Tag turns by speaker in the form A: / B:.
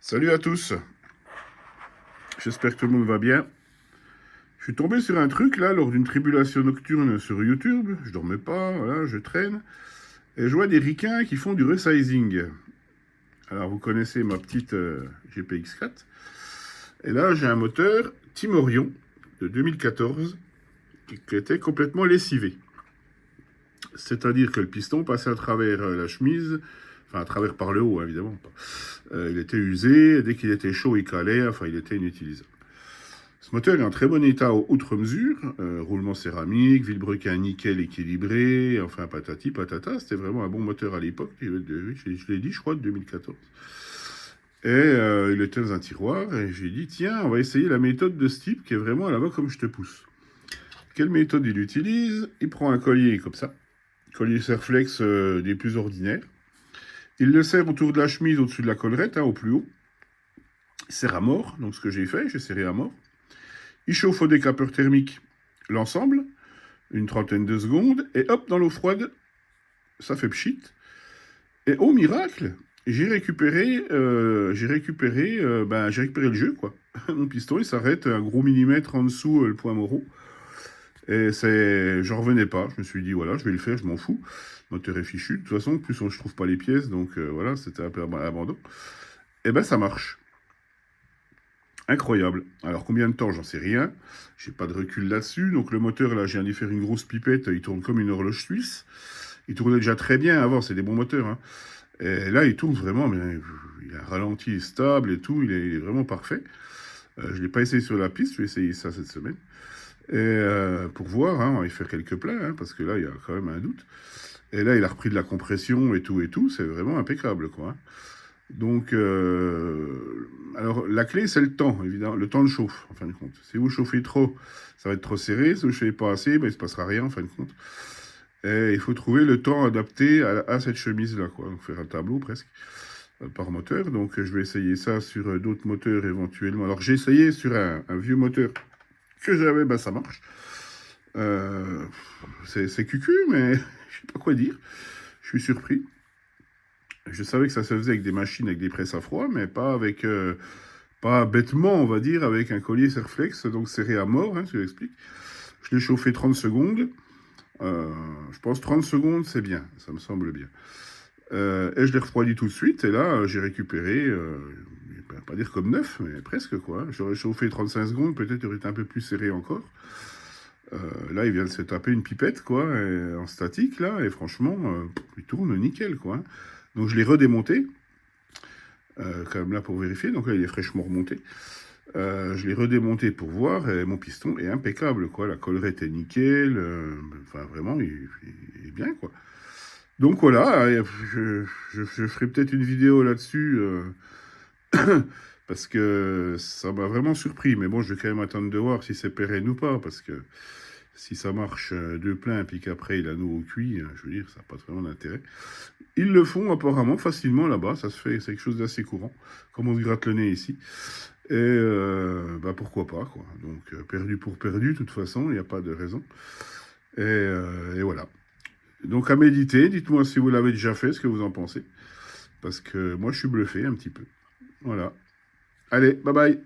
A: Salut à tous, j'espère que tout le monde va bien. Je suis tombé sur un truc là lors d'une tribulation nocturne sur YouTube, je dormais pas, voilà, je traîne, et je vois des ricains qui font du resizing. Alors vous connaissez ma petite GPX 4, et là j'ai un moteur Timorion de 2014 qui était complètement lessivé. C'est-à-dire que le piston passait à travers la chemise, enfin à travers par le haut évidemment. Il était usé, dès qu'il était chaud il calait, enfin il était inutilisable. Ce moteur est en très bon état outre mesure, roulement céramique, vilebrequin nickel équilibré, enfin patati patata, c'était vraiment un bon moteur à l'époque, je l'ai dit je crois de 2014. Et il était dans un tiroir et j'ai dit tiens on va essayer la méthode de ce type qui est vraiment à la va comme je te pousse. Quelle méthode il utilise? Il prend un collier comme ça, collier Serflex des plus ordinaires, il le serre autour de la chemise au-dessus de la collerette, au plus haut, il serre à mort, donc ce que j'ai fait, j'ai serré à mort. Il chauffe au décapeur thermique l'ensemble, une trentaine de secondes, et hop, dans l'eau froide, ça fait pchit. Et au miracle, j'ai récupéré le jeu, quoi. Mon piston, il s'arrête un gros millimètre en dessous le point Moreau. Et j'en revenais pas. Je me suis dit, voilà, je vais le faire, je m'en fous. Le moteur est fichu. De toute façon, en plus, je trouve pas les pièces, donc voilà, c'était un peu abandon. Et ben, ça marche. Incroyable. Alors combien de temps, j'en sais rien. J'ai pas de recul là-dessus. Donc le moteur, là, je viens d'y faire une grosse pipette. Il tourne comme une horloge suisse. Il tournait déjà très bien avant, c'est des bons moteurs. Hein. Et là, il tourne vraiment, mais il a un ralenti stable et tout. Il est vraiment parfait. Je ne l'ai pas essayé sur la piste. Je vais essayer ça cette semaine. Et pour voir, hein, on va y faire quelques plats, hein, parce que là, il y a quand même un doute. Et là, il a repris de la compression et tout et tout. C'est vraiment impeccable, quoi. Hein. Donc, alors la clé, c'est le temps, évidemment, le temps de chauffe, en fin de compte. Si vous chauffez trop, ça va être trop serré. Si vous ne chauffez pas assez, ben, il ne se passera rien, en fin de compte. Et il faut trouver le temps adapté à cette chemise-là, quoi. Donc, faire un tableau presque par moteur. Donc, je vais essayer ça sur d'autres moteurs éventuellement. Alors, j'ai essayé sur un vieux moteur que j'avais, ben ça marche. C'est cucu, mais je sais pas quoi dire. Je suis surpris. Je savais que ça se faisait avec des machines, avec des presses à froid, mais pas avec, pas bêtement, on va dire, avec un collier Serflex, donc serré à mort, hein, je l'explique. Je l'ai chauffé 30 secondes. Je pense 30 secondes, c'est bien, ça me semble bien. Et je l'ai refroidi tout de suite, et là, j'ai récupéré, je vais pas dire comme neuf, mais presque, quoi. J'aurais chauffé 35 secondes, peut-être il aurait été un peu plus serré encore. Là, il vient de se taper une pipette, quoi, en statique, là, et franchement, il tourne nickel, quoi. Donc je l'ai redémonté, quand même là pour vérifier, donc là il est fraîchement remonté. Je l'ai redémonté pour voir, et mon piston est impeccable, quoi. La collerette est nickel, enfin vraiment, il est bien, quoi. Donc voilà, je ferai peut-être une vidéo là-dessus, parce que ça m'a vraiment surpris. Mais bon, je vais quand même attendre de voir si c'est pérenne ou pas, parce que si ça marche de plein, puis qu'après il a nous au cuit, je veux dire, ça n'a pas vraiment d'intérêt. Ils le font apparemment facilement là-bas, ça se fait, c'est quelque chose d'assez courant, comme on se gratte le nez ici. Et bah pourquoi pas, quoi. Donc perdu pour perdu, de toute façon, il n'y a pas de raison. Et voilà. Donc à méditer, dites-moi si vous l'avez déjà fait, ce que vous en pensez. Parce que moi je suis bluffé un petit peu. Voilà. Allez, bye bye.